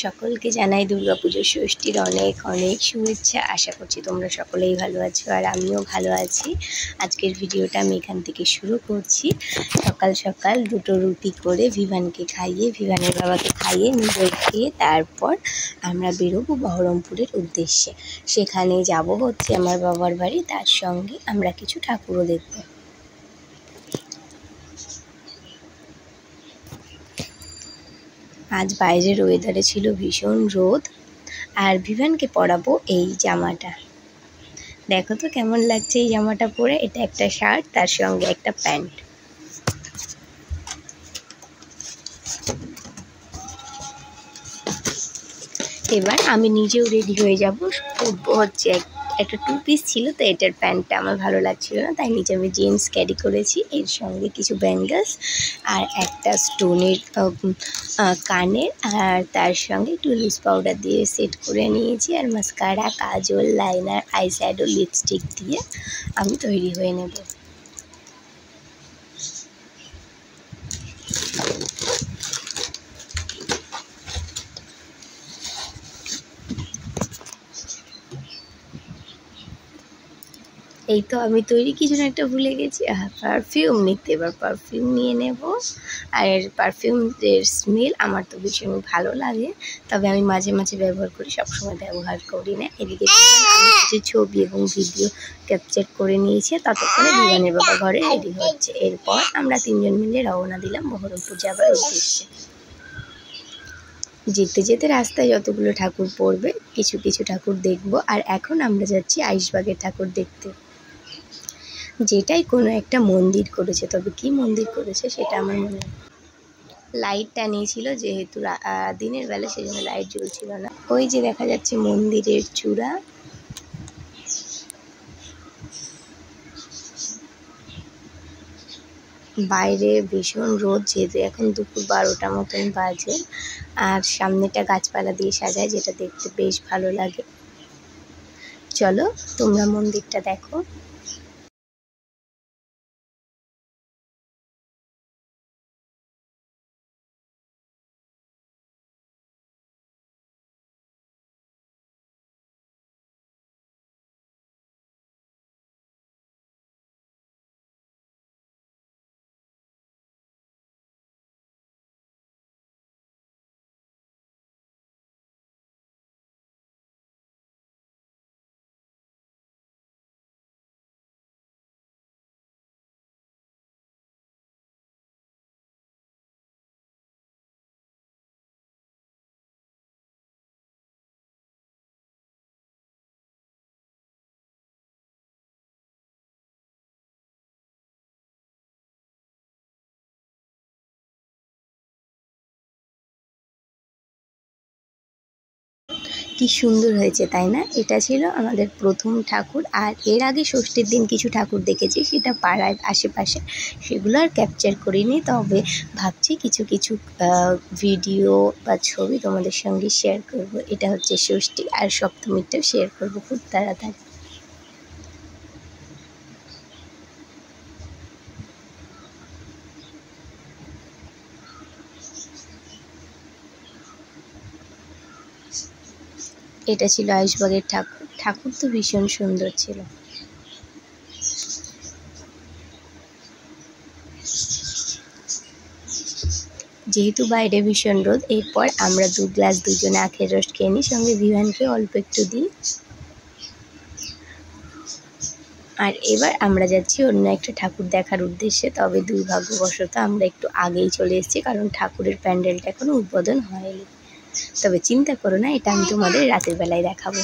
সকলকে জানাই দুর্গাপুজোর ষষ্ঠীর অনেক অনেক শুভেচ্ছা। আশা করছি তোমরা সকলেই ভালো আছো আর আমিও ভালো আছি। আজকের ভিডিওটা আমি এখান থেকে শুরু করছি। সকাল সকাল দুটো রুটি করে ভিভানকে খাইয়ে, ভিভানের বাবাকে খাইয়ে, নিজে খেয়ে তারপর আমরা বেরোবো বহরমপুরের উদ্দেশ্যে। সেখানে যাব হচ্ছে আমার বাবার বাড়ি, তার সঙ্গে আমরা কিছু ঠাকুরও দেখব। আজ বাইরের ওয়েদারে ছিল ভীষণ রোদ, আর ভিভানকে পরাবো এই জামাটা। দেখো তো কেমন লাগছে এই জামাটা পরে। এটা একটা শার্ট, তার সঙ্গে একটা প্যান্ট। এবার আমি নিজেও রেডি হয়ে যাব। পরবো হচ্ছে একটা 2 পিস ছিল, তো এটার প্যান্টটা আমার ভালো লাগছিল না, তাই নিচে আমি জিন্স ক্যারি করেছি। এর সঙ্গে কিছু ব্যাঙ্গলস আর একটা স্টোনের কানের, আর তার সঙ্গে একটু লুজ পাউডার দিয়ে সেট করে নিয়েছি। আর মাস্কারা, কাজল, লাইনার, আই শ্যাডো, লিপস্টিক দিয়ে আমি তৈরি হয়ে নেব। এই তো আমি তৈরি, কিছু না একটা ভুলে গেছি। পারফিউম নিতে, এবার পারফিউম নিয়ে নেব। আর পারফিউমের স্মেল আমার তো ভীষণ ভালো লাগে, তবে আমি মাঝে মাঝে ব্যবহার করি, সবসময় ব্যবহার করি না। এদিকে আমি কিছু ছবি এবং ভিডিও ক্যাপচার করে নিয়েছি। ততক্ষণে ভিভানের বাবা ঘরে রেডি হচ্ছে। এরপর আমরা 3 জন মিলে রওনা দিলাম বহরমপুর যাবার উদ্দেশ্যে। যেতে যেতে রাস্তায় যতগুলো ঠাকুর পড়বে কিছু কিছু ঠাকুর দেখব। আর এখন আমরা যাচ্ছি আইশবাগের ঠাকুর দেখতে, যেটাই কোনো একটা মন্দির করেছে, তবে কি মন্দির করেছে সেটা আমার মনে নেই। লাইটটা নিয়েছিল, যেহেতু দিনের বেলা সেই জন্য লাইট জ্বলছিল না। ওই যে দেখা যাচ্ছে মন্দিরের চূড়া। বাইরে ভীষণ রোদ, যেহেতু এখন দুপুর 12টা মতন বাজে। আর সামনেটা গাছপালা দিয়ে সাজায়, যেটা দেখতে বেশ ভালো লাগে। চলো তোমরা মন্দিরটা দেখো। কি সুন্দর হয়েছে তাই না? এটা ছিল আমাদের প্রথম ঠাকুর। আর এর আগে ষষ্ঠীর দিন কিছু ঠাকুর দেখেছি, সেটা পাড়ায় আশেপাশে, সেগুলো আর ক্যাপচার করিনি। তবে ভাবছি কিছু কিছু ভিডিও বা ছবি তোমাদের সঙ্গে শেয়ার করব। এটা হচ্ছে ষষ্ঠী, আর সপ্তমীটাও শেয়ার করব খুব তাড়াতাড়ি। এটা ছিল আইশবাগের ঠাকুর। ঠাকুর তো ভীষণ সুন্দর ছিল। যেহেতু বাইরে ভীষণ রোদ, এরপর আমরা 2 গ্লাস দুজনে আখের রস খেয়ে নিই, সঙ্গে ভিভানকে অল্প একটু দিই। আর এবার আমরা যাচ্ছি অন্য একটা ঠাকুর দেখার উদ্দেশ্যে। তবে দুর্ভাগ্যবশত আমরা একটু আগেই চলে এসেছি, কারণ ঠাকুরের প্যান্ডেলটা এখনো উদ্বোধন হয়নি। তবে চিন্তা করো না, এটা আমি তোমাদের রাতের বেলায় দেখাবো।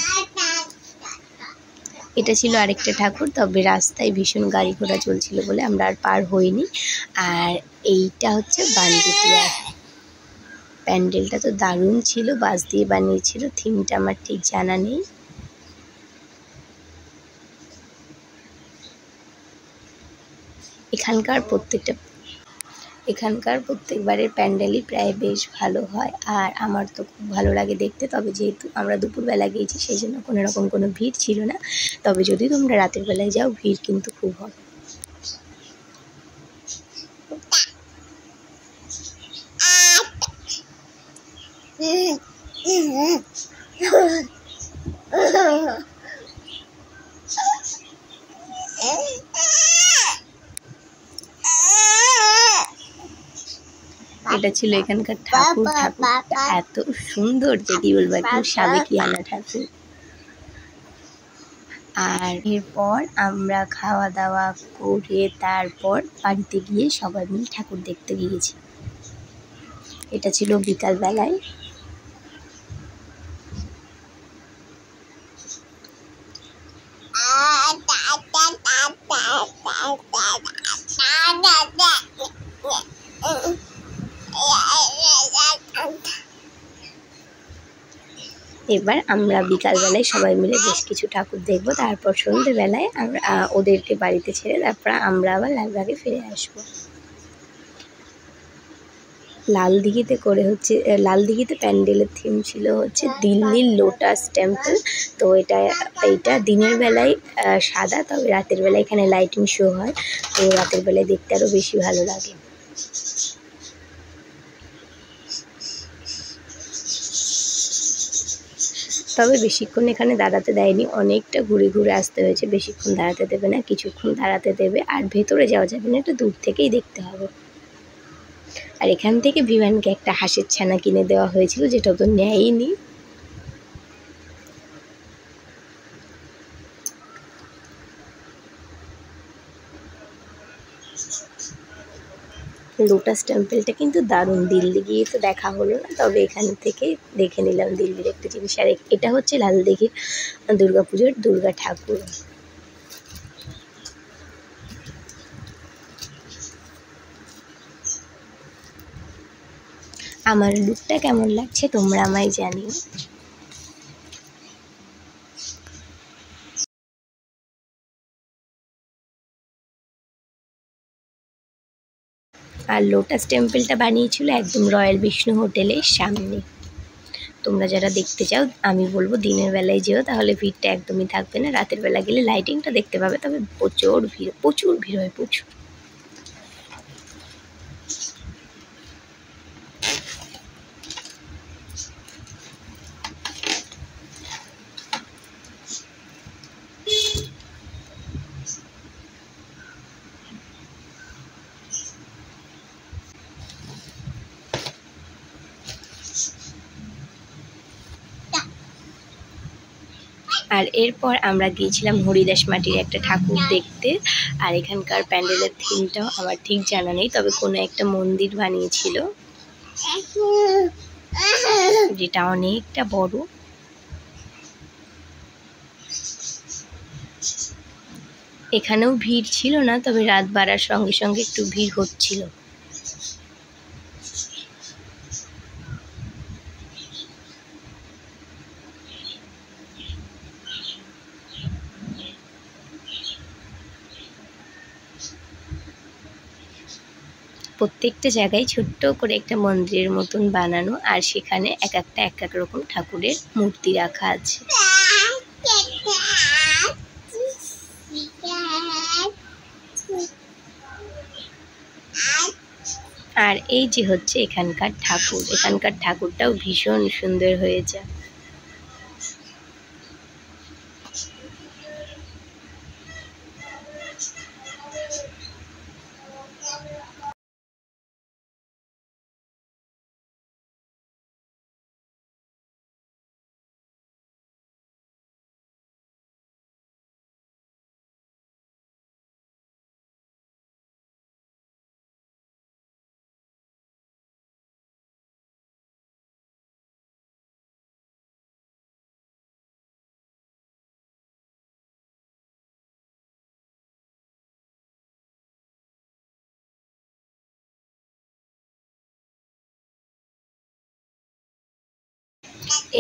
এটা ছিল আরেকটা ঠাকুর, তবে রাস্তায় ভীষণ গাড়ি ঘোড়া চলছিল বলে আমরা আর পার হইনি। আর এইটা হচ্ছে বানজুতিয়া। প্যান্ডেলটা তো দারুণ ছিল, বাঁশ দিয়ে বানিয়েছিল। থিমটা আমার ঠিক জানা নেই। এখানকার প্রত্যেকবারের প্যান্ডেলই প্রায় বেশ ভালো হয়, আর আমার তো খুব ভালো লাগে দেখতে। তবে যেহেতু আমরা দুপুরবেলা গিয়েছি, সেই জন্য কোনোরকম কোনো ভিড় ছিল না। তবে যদি তোমরা রাতের বেলায় যাও, ভিড় কিন্তু খুব হবে। এটা ছিল এখানকার ঠাকুর। ঠাকুরটা এত সুন্দর যে কি বলবো, একদম সাবেকিয়ানা ঠাকুর। আর এরপর আমরা খাওয়া দাওয়া করে তারপর বাড়িতে গিয়ে সবাই মিলে ঠাকুর দেখতে গিয়েছি। এটা ছিল বিকালবেলায়। এবার আমরা বিকালবেলায় সবাই মিলে বেশ কিছু ঠাকুর দেখব, তারপর সন্ধ্যেবেলায় আমরা ওদেরকে বাড়িতে ছেড়ে তারপর আমরা আবার লালবাগে ফিরে আসবো। লালদিঘিতে করে হচ্ছে, লালদিঘিতে প্যান্ডেলের থিম ছিল হচ্ছে দিল্লির লোটাস টেম্পল। তো এইটা দিনের বেলায় সাদা, তবে রাতের বেলায় এখানে লাইটিং শো হয়, তো রাতের বেলায় দেখতে আরও বেশি ভালো লাগে। তবে বেশিক্ষণ এখানে দাঁড়াতে দেয়নি, অনেকটা ঘুরে ঘুরে আসতে হয়েছে। বেশিক্ষণ দাঁড়াতে দেবে না, কিছুক্ষণ দাঁড়াতে দেবে। আর ভেতরে যাওয়া যাবে না, একটু দূর থেকেই দেখতে হবে। আর এখান থেকে বিমানকে একটা হাঁসের ছানা কিনে দেওয়া হয়েছিল, যেটা তো নেয়নি। লোটাস টেম্পলটা কিন্তু দারুণ। দিল্লি গিয়ে তো দেখা হলো না, তবে এখান থেকে দেখে নিলাম দিল্লির একটা জিনিস। আর এটা হচ্ছে লালদিঘির দুর্গাপুজোর দুর্গা ঠাকুর। আমার লুকটা কেমন লাগছে তোমরা আমায় জানিও। আর লোটাস টেম্পলটা বানিয়েছিল একদম রয়্যাল বিষ্ণু হোটেলের সামনে। তোমরা যারা দেখতে চাও, আমি বলবো দিনের বেলায় যেও, তাহলে ভিড়টা একদমই থাকবে না। রাতের বেলা গেলে লাইটিংটা দেখতে পাবে, তবে প্রচুর ভিড় হয়, প্রচুর। আর এরপর আমরা গিয়েছিলাম হরিদাস মাটির একটা ঠাকুর দেখতে। আর এখানকার প্যান্ডেলের থিমটাও আমার ঠিক জানা নেই, তবে কোনো একটা মন্দির বানিয়েছিল, যেটা অনেকটা বড়। এখানেও ভিড় ছিল না, তবে রাত বাড়ার সঙ্গে সঙ্গে একটু ভিড় হচ্ছিল। প্রত্যেকটা জায়গায় ছোট্ট করে একটা মন্দিরের মতন বানানো, আর সেখানে এক এক রকম ঠাকুরের মূর্তি রাখা আছে। আর এই যে হচ্ছে এখানকার ঠাকুর, এখানকার ঠাকুরটাও ভীষণ সুন্দর হয়েছে।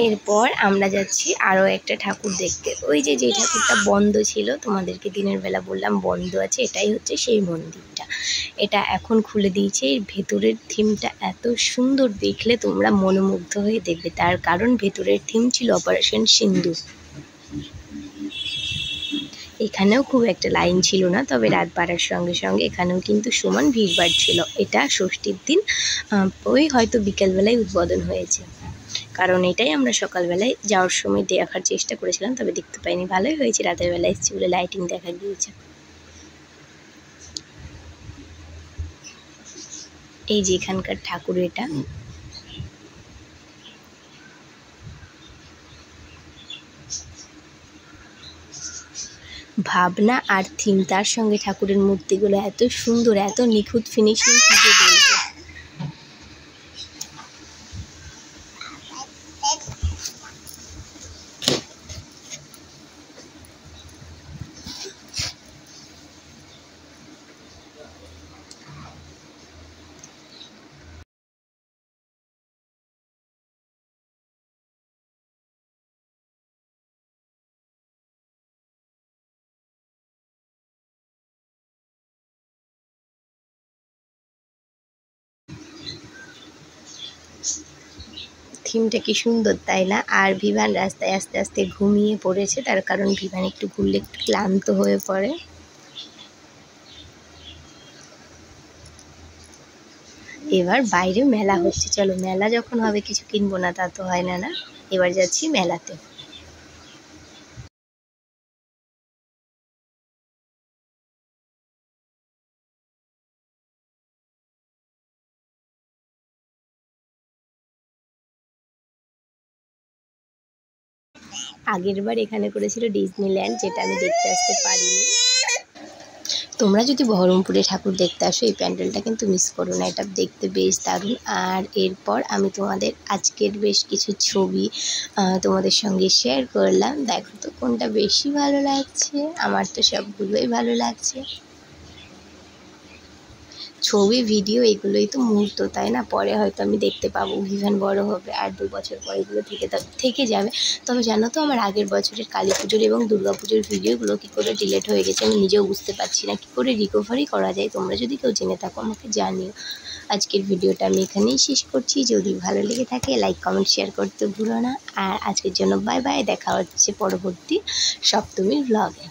এরপর আমরা যাচ্ছি আরও একটা ঠাকুর দেখতে। ওই যে ঠাকুরটা বন্ধ ছিল, তোমাদেরকে দিনের বেলা বললাম বন্ধ আছে, এটাই হচ্ছে সেই মন্দিরটা। এটা এখন খুলে দিয়েছে। এর ভেতরের থিমটা এত সুন্দর, দেখলে তোমরা মনোমুগ্ধ হয়ে দেখবে। তার কারণ ভেতরের থিম ছিল অপারেশন সিন্দুর। এখানেও খুব একটা লাইন ছিল না, তবে রাত বাড়ার সঙ্গে সঙ্গে এখানেও কিন্তু সমান ভিড় বাড়ছিল। এটা ষষ্ঠীর দিন, ওই হয়তো বিকেলবেলায় উদ্বোধন হয়েছে। কারণ এটাই আমরা সকালবেলায় যাওয়ার সময় দেখার চেষ্টা করেছিলাম, তবে দেখতে পাইনি। ভালোই হয়েছে রাতের বেলায় এসেছি বলে লাইটিং দেখা গিয়েছে। এই যে এখানকার ঠাকুর, এটা ভাবনা আর থিম, তার সঙ্গে ঠাকুরের মূর্তিগুলো এত সুন্দর, এত নিখুঁত ফিনিশিং, কি যে বলবো। থিমটা কি সুন্দর, তাই না? আর ভিভান রাস্তায় আস্তে আস্তে ঘুমিয়ে পড়েছে, তার কারণ ভিভান একটু ঘুরলে একটু ক্লান্ত হয়ে পড়ে। এবার বাইরে মেলা হচ্ছে, চলো মেলা যখন হবে কিছু কিনবো না তা তো হয় না, না? এবার যাচ্ছি মেলাতে। আগের বার এখানে করেছিল ডিজনিল্যান্ড, যেটা আমি দেখতে আসতে পারিনি। তোমরা যদি বহরমপুরে ঠাকুর দেখতে আসো, এই প্যান্ডেলটা কিন্তু মিস করো না, এটা দেখতে বেশ দারুণ। আর এরপর আমি তোমাদের আজকের বেশ কিছু ছবি তোমাদের সঙ্গে শেয়ার করলাম। দেখো তো কোনটা বেশি ভালো লাগছে। আমার তো সবগুলোই ভালো লাগছে। ছবি ভিডিও এগুলোই তো মুহূর্ত, তাই না? পরে হয়তো আমি দেখতে পাবো, ভীষণ বড় হবে, আর 2 বছর পর এগুলো থেকে যাবে। তবে জানো তো, আমার আগের বছরের কালী পুজোর এবং দুর্গা পুজোর ভিডিওগুলো কী করে ডিলিট হয়ে গেছে আমি নিজেও বুঝতে পারছি না। কী করে রিকভারি করা যায়, তোমরা যদি কেউ জেনে থাকো আমাকে জানিও। আজকের ভিডিওটা আমি এখানেই শেষ করছি। যদি ভালো লেগে থাকে লাইক কমেন্ট শেয়ার করতে ভুলো না। আর আজকের জন্য বাই বাই, দেখা হচ্ছে পরবর্তী সপ্তমীর ব্লগে।